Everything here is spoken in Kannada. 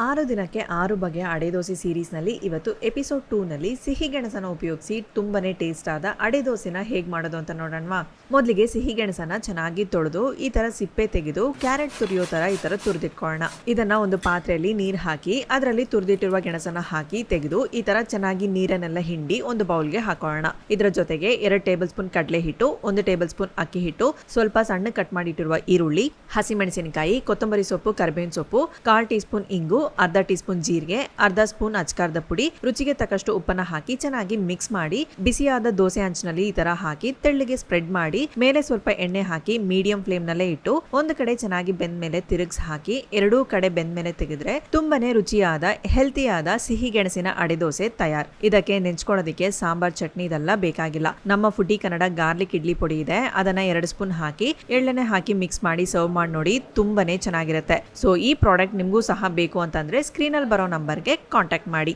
6 ದಿನಕ್ಕೆ 6 ಬಗೆಯ ಅಡೆದೋಸೆ ಸೀರೀಸ್ನಲ್ಲಿ ಇವತ್ತು ಎಪಿಸೋಡ್ 2 ನಲ್ಲಿ ಸಿಹಿ ಗೆಣಸನ್ನು ಉಪಯೋಗಿಸಿ ತುಂಬಾನೇ ಟೇಸ್ಟ್ ಆದ ಅಡೆದೋಸೆನ ಹೇಗೆ ಮಾಡೋದು ಅಂತ ನೋಡೋಣ. ಮೊದಲಿಗೆ ಸಿಹಿ ಗೆಣಸನ್ನ ಚೆನ್ನಾಗಿ ತೊಳೆದು ಈ ತರ ಸಿಪ್ಪೆ ತೆಗೆದು ಕ್ಯಾರೆಟ್ ತುರಿಯೋ ತರ ಈ ತರ ತುರಿದಿಟ್ಕೊಳ್ಳೋಣ. ಇದನ್ನ ಒಂದು ಪಾತ್ರೆಯಲ್ಲಿ ನೀರು ಹಾಕಿ ಅದರಲ್ಲಿ ತುರಿದಿಟ್ಟಿರುವ ಗೆಣಸನ್ನ ಹಾಕಿ ತೆಗೆದು ಈ ತರ ಚೆನ್ನಾಗಿ ನೀರನ್ನೆಲ್ಲ ಹಿಂಡಿ ಒಂದು ಬೌಲ್ಗೆ ಹಾಕೊಳ್ಳೋಣ. ಇದರ ಜೊತೆಗೆ 2 ಟೇಬಲ್ ಸ್ಪೂನ್ ಕಡಲೆ ಹಿಟ್ಟು, 1 ಟೇಬಲ್ ಸ್ಪೂನ್ ಅಕ್ಕಿ ಹಿಟ್ಟು, ಸ್ವಲ್ಪ ಸಣ್ಣ ಕಟ್ ಮಾಡಿಟ್ಟಿರುವ ಈರುಳ್ಳಿ, ಹಸಿಮೆಣಸಿನಕಾಯಿ, ಕೊತ್ತಂಬರಿ ಸೊಪ್ಪು, ಕರಿಬೇವಿನ ಸೊಪ್ಪು, 1/4 ಟೀ ಸ್ಪೂನ್ ಇಂಗು, ಅರ್ಧ ಟೀ ಸ್ಪೂನ್ ಜೀರಿಗೆ, ಅರ್ಧ ಸ್ಪೂನ್ ಅಚ್ಕಾರದ ಪುಡಿ, ರುಚಿಗೆ ತಕ್ಕಷ್ಟು ಉಪ್ಪನ್ನ ಹಾಕಿ ಚೆನ್ನಾಗಿ ಮಿಕ್ಸ್ ಮಾಡಿ ಬಿಸಿಯಾದ ದೋಸೆ ಹಂಚಿನಲ್ಲಿ ಈ ತರ ಹಾಕಿ ತೆಳ್ಳಗೆ ಸ್ಪ್ರೆಡ್ ಮಾಡಿ ಮೇಲೆ ಸ್ವಲ್ಪ ಎಣ್ಣೆ ಹಾಕಿ ಮೀಡಿಯಂ ಫ್ಲೇಮ್ ನಲ್ಲೇ ಇಟ್ಟು ಒಂದು ಕಡೆ ಚೆನ್ನಾಗಿ ಬೆಂದ ಮೇಲೆ ತಿರುಗಿಸಿ ಹಾಕಿ ಎರಡೂ ಕಡೆ ಬೆಂದ ಮೇಲೆ ತೆಗೆದ್ರೆ ತುಂಬಾನೇ ರುಚಿಯಾದ ಹೆಲ್ತಿಯಾದ ಸಿಹಿ ಗೆಣಸಿನ ಅಡೆದೋಸೆ ತಯಾರ್. ಇದಕ್ಕೆ ನೆಂಚ್ಕೊಳ್ಳೋದಕ್ಕೆ ಸಾಂಬಾರ್ ಚಟ್ನಿ ಇದೆಲ್ಲ ಬೇಕಾಗಿಲ್ಲ. ನಮ್ಮ ಫುಡಿ ಕನ್ನಡ ಗಾರ್ಲಿಕ್ ಇಡ್ಲಿ ಪುಡಿ ಇದೆ, ಅದನ್ನ 2 ಸ್ಪೂನ್ ಹಾಕಿ ಎಳ್ಳೆಣ್ಣೆ ಹಾಕಿ ಮಿಕ್ಸ್ ಮಾಡಿ ಸರ್ವ್ ಮಾಡಿ ನೋಡಿ, ತುಂಬಾನೇ ಚೆನ್ನಾಗಿರುತ್ತೆ. ಸೊ ಈ ಪ್ರಾಡಕ್ಟ್ ನಿಮಗೂ ಸಹ ಬೇಕು ಅಂತಂದ್ರೆ ಸ್ಕ್ರೀನಲ್ಲಿ ಬರೋ ನಂಬರ್ಗೆ ಕಾಂಟ್ಯಾಕ್ಟ್ ಮಾಡಿ.